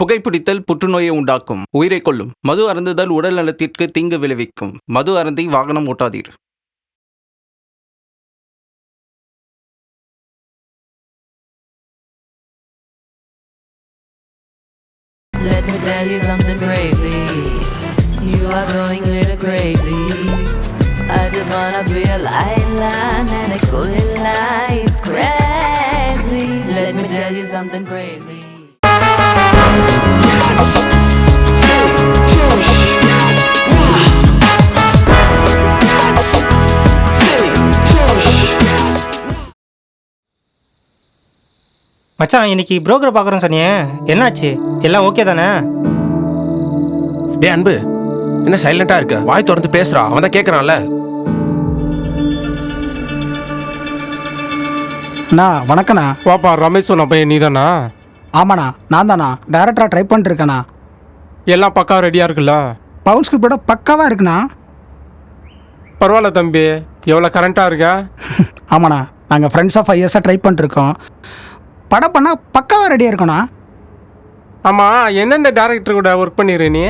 புகைப்பிடித்தல் புற்றுநோயை உண்டாக்கும், உயிரை கொல்லும். மது அருந்துதல் உடல் நலத்திற்கு தீங்கு விளைவிக்கும். மது அருந்தி வாகனம் ஓட்டாதீர். Let me tell you something crazy. You are going a little crazy. I just wanna be a lion and a gorilla. It's crazy. Let me tell you something crazy. மச்சான், இன்னைக்கு புரோக்கரை பார்க்குறோம் சொன்னியே, என்னாச்சு? எல்லாம் ஓகே தானே? டே அன்பு, என்ன சைலண்டா இருக்க? வாய் திறந்து பேசுறா, அவன் தான் கேட்கறான்ல. அண்ணா வணக்கண்ணா. வாப்பா, ரமேஷ் சொன்ன பையன் நீ தானா? ஆமாண்ணா, நான் தாண்ணா. டேரக்டராக ட்ரை பண்ணிருக்கேண்ணா. எல்லாம் பக்கா ரெடியாக இருக்குல்ல? பவுன் ஸ்கிரிப்டோட பக்காவாக இருக்குண்ணா. பரவாயில்ல தம்பி, எவ்வளோ கரண்ட்டாக இருக்க? ஆமாண்ணா, நாங்கள் ஃப்ரெண்ட்ஸாக 5 இயர்ஸாக ட்ரை பண்ணிருக்கோம். படம் பண்ணால் பக்காவாக ரெடியாக இருக்குண்ணா. ஆமாம், எந்தெந்த டேரக்டர் கூட ஒர்க் பண்ணிடுற நீ?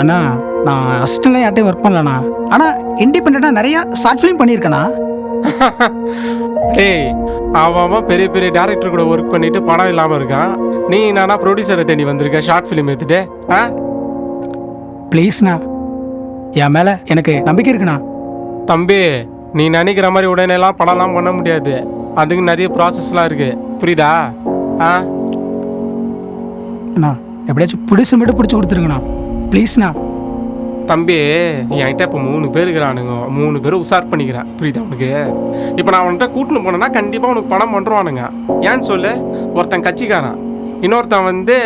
அண்ணா, நான் அசிஸ்டன்ட்லாம் யார்ட்டையும் ஒர்க் பண்ணலண்ணா. ஆனால் இண்டிபெண்ட்டாக நிறையா ஷார்ட் ஃபிலிம் பண்ணியிருக்கேண்ணா. டேய், அவன் பெரிய பெரிய டேரக்டர் கூட ஒர்க் பண்ணிட்டு படம் இல்லாமல் இருக்கான். நீ நானா ப்ரொடியூசரை தேடி வந்திருக்க ஷார்ட் ஃபிலிம் எடுத்துட்டு? ப்ளீஸ்ண்ணா, என் மேலே எனக்கு நம்பிக்கை இருக்குண்ணா. தம்பி, நீ நினைக்கிற மாதிரி உடனேலாம் படம்லாம் பண்ண முடியாது. அதுக்கு நிறைய ப்ராசஸ்லாம் இருக்கு, புரியுதா? அண்ணா, எப்படியாச்சும் பிடிச்சி மட்டும் பிடிச்சி கொடுத்துருங்கண்ணா, ப்ளீஸ்ண்ணா. தம்பி, என்கிட்ட இப்போ 3 பேர் இருக்கிறானுங்க. 3 பேரும் உஷார் பண்ணிக்கிறேன், புரியுதா உனக்கு? இப்போ நான் அவன்கிட்ட கூட்டின்னு போனேன்னா கண்டிப்பாக உனக்கு படம் பண்ணுறானுங்க. ஏன்னு சொல்லு, ஒருத்தன் கட்சிக்காரன், இன்னொருத்தன் வந்து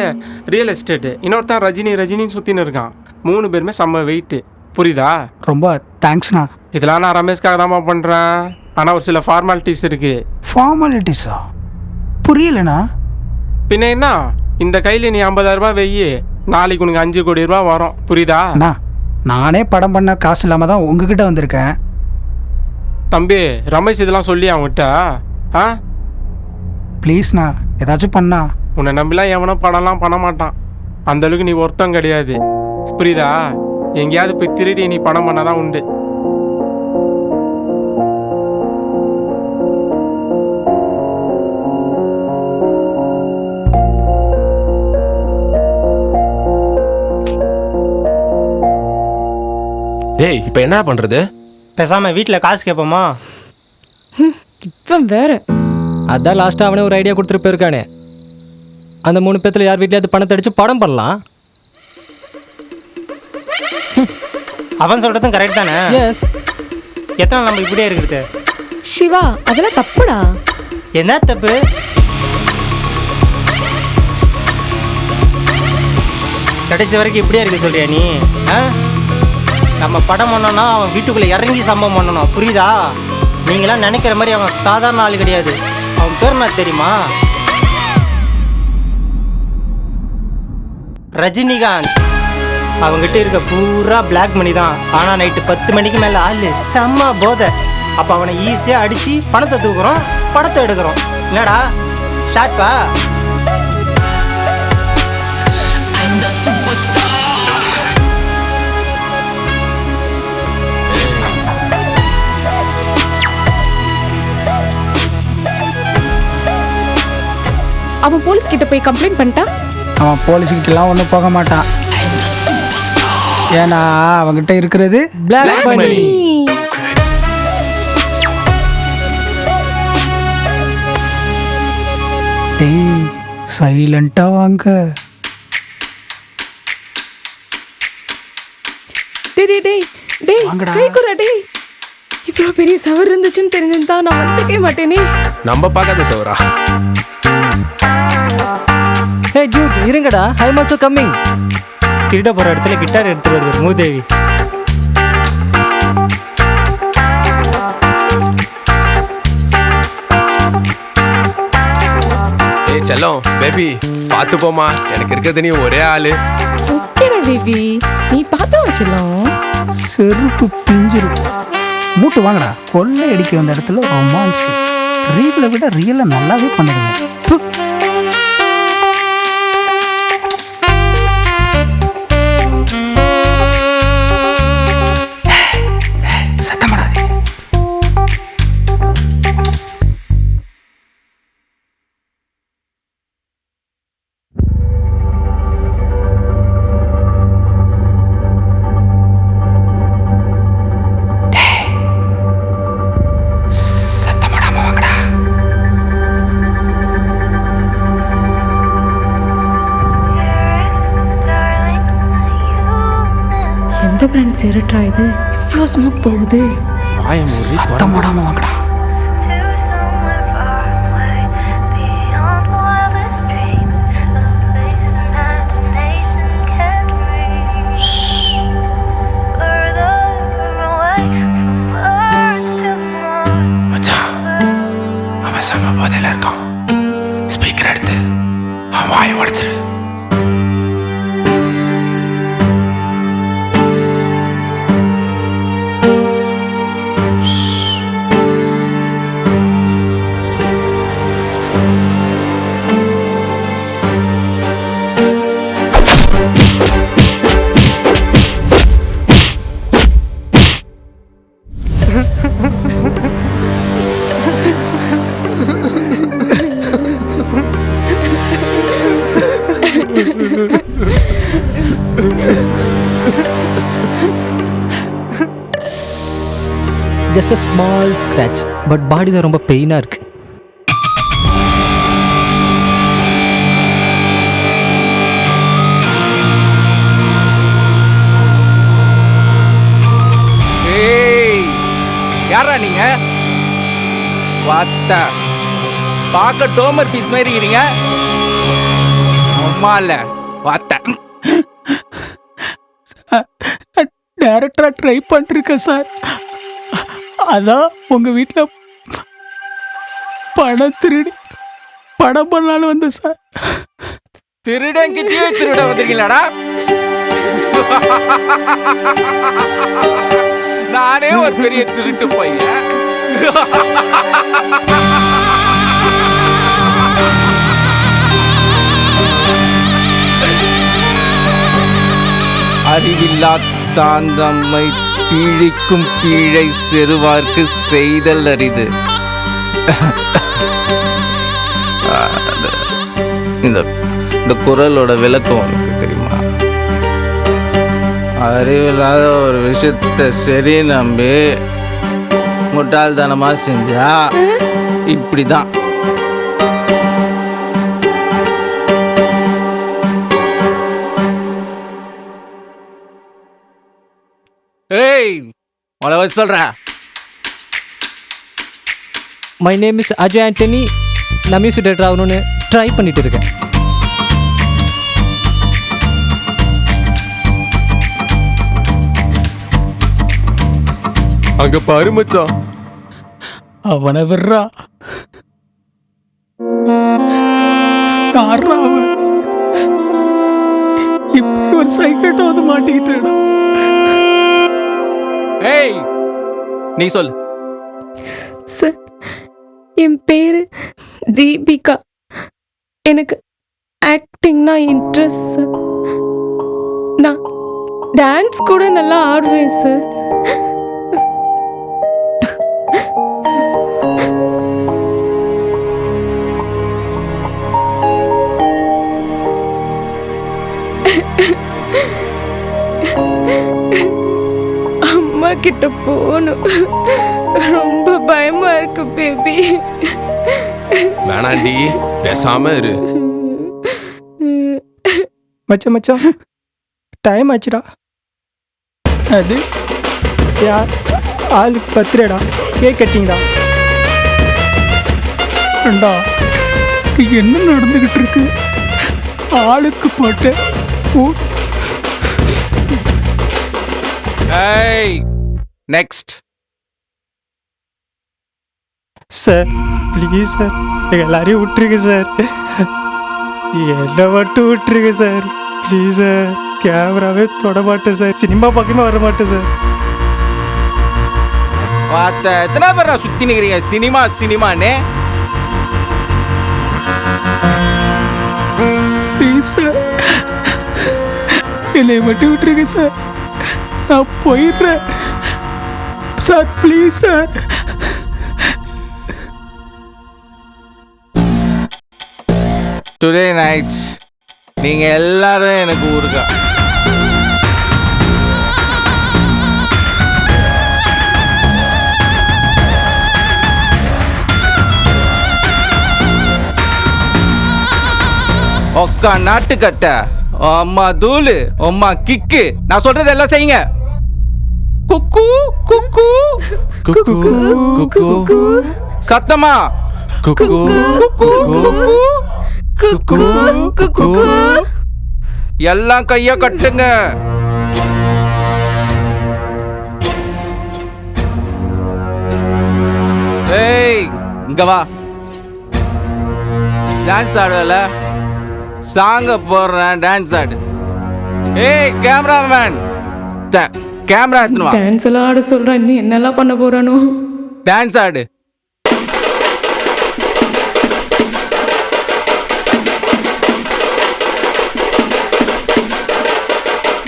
ரியல் எஸ்டேட்டு, இன்னொருத்தன் ரஜினின்னு சுற்றின்னு இருக்கான். 3 பேருமே செம்ம வெயிட்டு, புரியுதா? ரொம்ப தேங்க்ஸ்ண்ணா. இதெல்லாம் நான் ரமேஷ்காக தான் பண்ணுறேன். ஆனால் ஒரு சில ஃபார்மாலிட்டிஸ் இருக்குது. ஃபார்மாலிட்டிஸா? புரியலண்ணா. பின்ன என்ன, இந்த கையில் நீ 50,000 ரூபாய் வெய்யி, நாளைக்கு உனக்கு 5 கோடி ரூபா வரும், புரியுதா? அண்ணா, நானே படம் பண்ண காசு இல்லாமல் தான் உங்ககிட்ட வந்திருக்கேன். தம்பி, ரமேஷ் இதெல்லாம் சொல்லி அவன்கிட்ட ப்ளீஸ்ண்ணா, ஏதாச்சும் பண்ணா. உன்னை நம்பிலாம் எவனும் படம்லாம் பண்ண மாட்டான். அந்தளவுக்கு நீ ஒருத்தம் கிடையாது, புரியுதா? எங்கேயாவது போய் திருடி நீ படம் பண்ணாதான் உண்டு. டேய், இப்போ என்ன பண்றது? பேசாமல் வீட்டில் காசு கேட்போமா? இப்போ வேற அதான் லாஸ்ட்டாக அவனே ஒரு ஐடியா கொடுத்துட்டு போயிருக்கானே. அந்த 3 பேத்துல யார் வீட்லையாவது பணத்தை அடித்து படம் பண்ணலாம். அவன் சொல்கிறதும் கரெக்ட் தானே? எஸ். எத்தனை நம்ம இப்படியே இருக்கிறது? சிவா, அதெல்லாம் தப்புடா. என்ன தப்பு? கடைசி வரைக்கும் இப்படியே இருக்க சொல்றியா நீ? நம்ம படம் பண்ணோன்னா அவன் வீட்டுக்குள்ளே இறங்கி சம்பவம் பண்ணணும், புரியுதா? நீங்களாம் நினைக்கிற மாதிரி அவன் சாதாரண ஆள் கிடையாது. அவன் பேர் என்ன தெரியுமா? ரஜினிகாந்த். அவங்ககிட்ட இருக்க பூரா பிளாக் மணி தான். ஆனால் நைட்டு 10 மணிக்கு மேலே ஆள் செம்ம போதை. அப்போ அவனை ஈஸியாக அடித்து பணத்தை தூக்குறோம், படத்தை எடுக்கிறோம். என்னடா ஷார்ப்பா? அவன் போலீஸ் கிட்ட போய் கம்ப்ளைண்ட் பண்ணிட்டா? அவன் போலீஸ்கிட்டலாம் ஒன்றும் போக மாட்டான். ஏன்னா அவங்ககிட்ட இருக்கிறது பிளாக் மணி. டேய், சைலண்டாக வாங்க. டேய் வாங்கடா. கேக்குறா டேய். இவ்வளோ பெரிய சவர் இருந்துச்சுன்னு தெரிஞ்சிருந்தா நான் வந்துக்கவே மாட்டேனே. நம்ம பார்க்காத சவரா? ஹே ஜூட், இருங்கடா, ஐ அம் ஆல்சோ கம்மிங். திருட போகிற இடத்துல கிட்டார் எடுத்துட்டு வருது மூதேவி. ஏய் செல்லம், பேபி பார்த்து போமா, எனக்கு இருக்கிறது நீ ஒரே ஆளு. ஓகேடா பேபி, நீ பார்த்து வச்சிடலாம். செருப்பு பிஞ்சிரு. மூட்டு வாங்கடா. கொள்ளை அடிக்க வந்த இடத்துல ரொமான்ஸ். ரீலை விட ரியலை நல்லாவே பண்ணிடுங்க. எந்த பிராண்ட் சிகரெட்ரா இது? இவ்வளோ ஸ்மோக் போகுது. வாய மூடி சத்தம் போடாம வாங்கடா. மச்சான், அவன் செம போதையில இருக்கான். ஸ்பீக்கர் எடுத்து அவன் வாயை உடைச்சிரு. Just a small scratch, but பாடியில் ரொம்ப பெயினாக இருக்கு. யாரா நீங்க? வாத்தா பார்க்க டோமர் பீஸ் மாதிரி இருக்கீங்க. அம்மா இல்ல வாத்தா. டேரக்டராக ட்ரை பண்ணிருக்கேன் சார். அதான் உங்கள் வீட்டில் பணம் திருடி படம் பண்ணாலும் வந்தேன் சார். திருடங்கிட்டே திருட வந்திருக்கீங்களாடா? நானே ஒரு பெரிய திருட்டு பையன். அறிவில்லா தாந்தம்மை பீழிக்கும் பீழை செருவார்க்கு செய்தல் அரிது. இந்த குரலோட விளக்கம் உனக்கு தெரியுமா? அறிவில்லாத ஒரு விஷயத்த சரி நம்பி முட்டாள்தனமா செஞ்சா இப்படிதான். ஏய், உங்களை வச்சு சொல்ற. My name is Ajay Antony. நான் மியூசிக் டைரக்டர் ஆகணும்னு ட்ரை பண்ணிட்டு இருக்கேன். அங்க பாரு மச்சான். அவனை விடுறா. யாரா அவன்? இப்படி ஒரு சைக்கிட்டாவது மாட்டிக்கிட்டு. ஏய், நீ சொல்லு. சார், என் பேரு தீபிகா. எனக்கு ஆக்டிங்னா இன்ட்ரெஸ்ட் சார். நான் டான்ஸ் கூட நல்லா ஆடுவேன் சார். அம்மா கிட்ட போகணும். ரொம்ப பயமா இருக்கு பேபி. வேணாண்டி, பேசாம இரு. மச்சான் மச்சான், டைம் ஆச்சுடா. அது யார் ஆளு பர்த்டேடா, கேக் கட்டிங்கடா. ஏண்டா, என்ன நடந்துகிட்டு இருக்கு? ஆளுக்கு போட்டு ஏய், நெக்ஸ்ட். சார் ப்ளீஸ் சார், எங்கள் எல்லாரையும் விட்டுருங்க சார். என்னை மட்டும் விட்டுருங்க சார் ப்ளீஸ் சார். கேமராவே தொட மாட்டேன் சார், சினிமா பக்கமே வர மாட்டேன் சார். பார்த்த எத்தனை பேரா சுத்தி நிக்கிறீங்க சினிமா சினிமான்னு? ப்ளீஸ் சார், என்னை மட்டும் விட்டுருங்க சார். நான் போயிடுறேன் sir, please sir. Today night நீங்க எல்லாரும் எனக்கு ஊருக்கா. ஒக்கா நாட்டுக்கட்ட, அம்மா தூளு, அம்மா கிக்கு, நான் சொல்றது எல்லாம் செய்யுங்க. குக்கு குக்கு குக்கு குக்கு சத்தமா குக்கு குக்கு குக்கு குக்கு எல்லாம் கைய கட்டுங்க. ஏய் இங்க வா. டான்ஸ் ஆடுவல, சாங்க போடுறேன், டான்ஸ் ஆடு. ஏய் கேமராமேன், கேமரா எடுத்துன்னு வா. டான்ஸ் எல்லாம் ஆட சொல்றான், இன்னும் என்னெல்லாம் பண்ண போறானோ. டான்ஸ் ஆடு.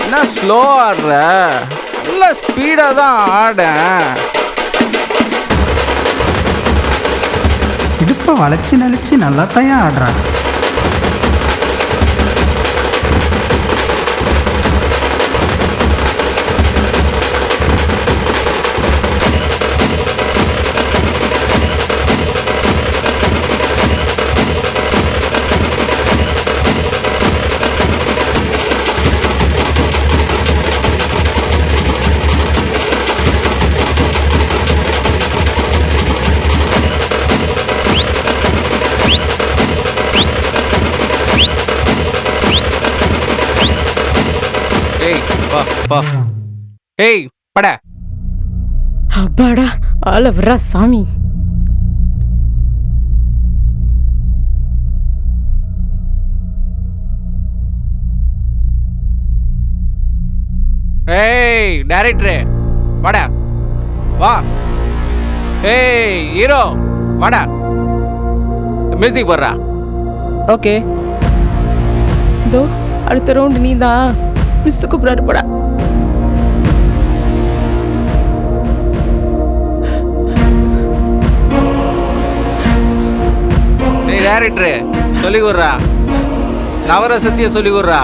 என்ன ஸ்லோ ஆடுற? நல்ல ஸ்பீடா தான் ஆட. இடுப்பை வளைச்சி நலிச்சு நல்லா தான் ஆடுறான். ஏய் வா வா. ஏய் பட. அப்பாடா, ஆள விட்றா சாமி. ஏய் டைரக்டர் வாடா வா. ஏய் ஹீரோ வாடா, மியூசிக் போடுறா. ஓகே. இதோ அடுத்த ரவுண்டு நீ தான். மிஸ் கூப்பிடாரு போடா. டேய் டைரக்டர் சொல்லி கொடுறா, நவரசத்திய சொல்லி கொடுறா.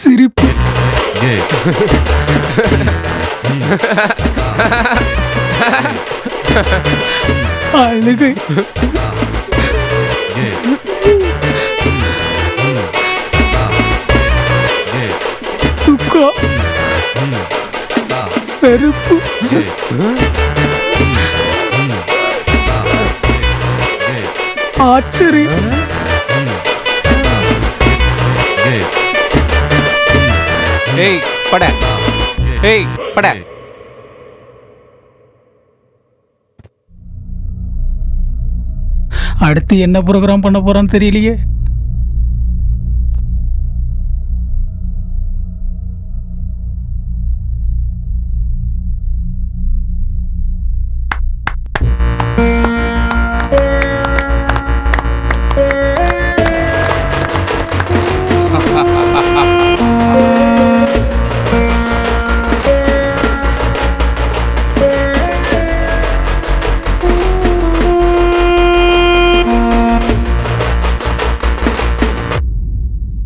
சிரிப்பு. அழுகை. துக்கம். வெறுப்பு. ஆச்சரியம். ஏய் பட. ஏய் பட. அடுத்து என்ன ப்ரோக்ராம் பண்ண போறான்னு தெரியலையே.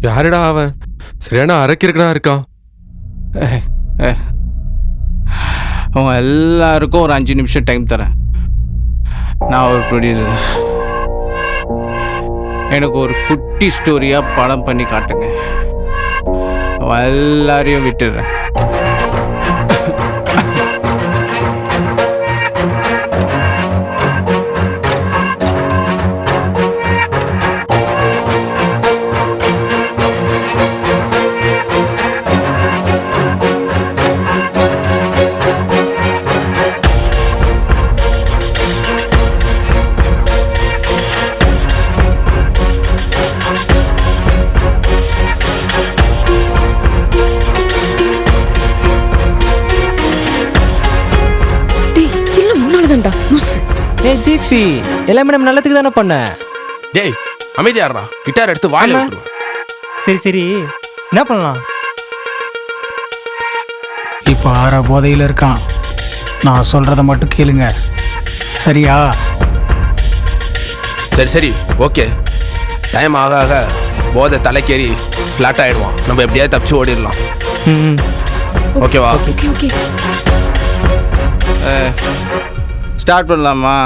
யாருடா அவன்? சரியான அரக்கிருக்கனா இருக்கான். அவங்க எல்லாருக்கும் ஒரு 5 நிமிஷம் டைம் தரேன். நான் ஒரு ப்ரொடியூசர். எனக்கு ஒரு குட்டி ஸ்டோரியா படம் பண்ணி காட்டுங்க. அவன் எல்லாரையும் விட்டுடுறேன். ஏய் தீப்தி, எல்லாமே நம்ம நல்லதுக்கு தானே பண்ண. டேய் அமைதியாடுறா, கிட்டார் எடுத்து வாயில விட்டுருவேன். சரி சரி, என்ன பண்ணலாம்? இப்போ ஆற போதையில் இருக்கான். நான் சொல்றத மட்டும் கேளுங்க, சரியா? சரி சரி ஓகே. டைம் ஆக ஆக போதை தலைக்கேறி ஃப்ளாட் ஆயிடுவான். நம்ம எப்படியாவது தப்பிச்சு ஓடிடலாம். ம். ஓகேவா? Okay okay. ஸ்டார்ட் பண்ணலாமா?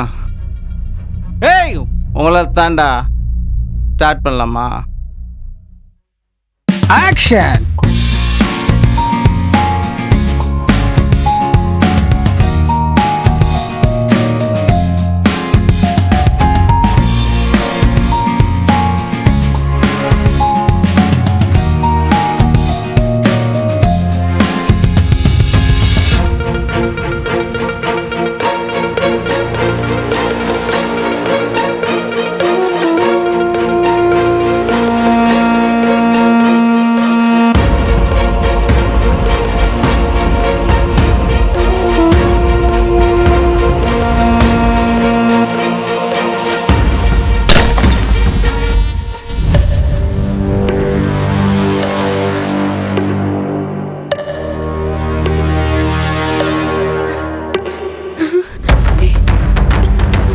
ஏய் உங்களை தாண்டா ஸ்டார்ட் பண்ணலாமா? ஆக்ஷன்.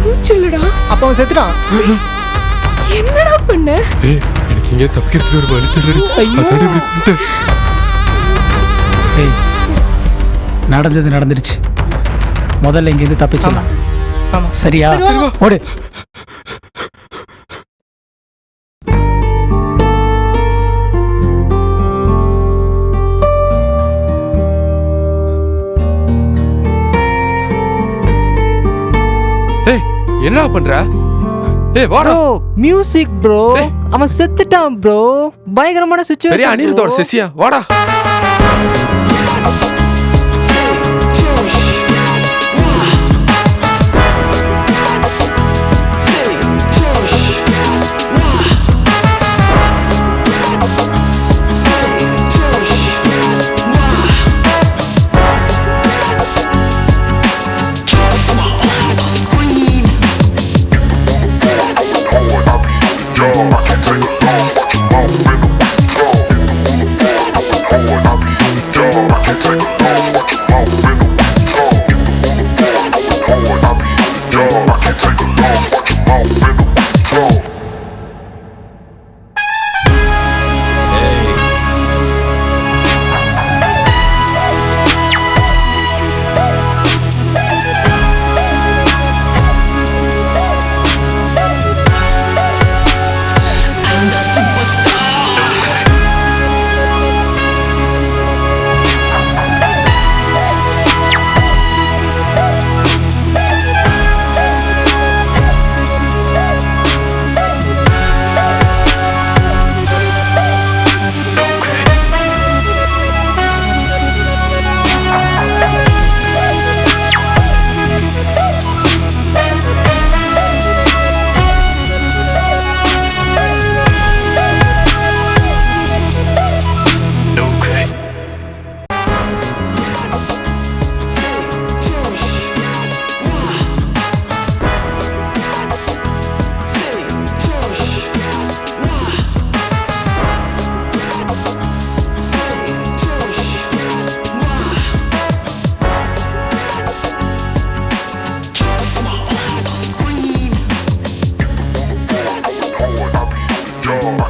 மூச்சுலடா. அப்போ அவன் செத்துட்டான். என்னடா பண்ண? எனக்கு இங்கே தப்பிக்கிறதுக்கு ஒரு வழி தெரியல. ஏய், நடந்தது நடந்துடுச்சு. முதல்ல இங்கேருந்து தப்பிச்சிடலாம். ஆமா. சரியா? சரி, வா. ஓடு. என்ன பண்ற? வாடா. Bro music bro. அவன் செத்துட்டான் ப்ரோ. பயங்கரமான பெரிய சிச்சுவேஷன். அனிருத்தோட சிஷ்யா வாடா.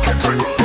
I can't take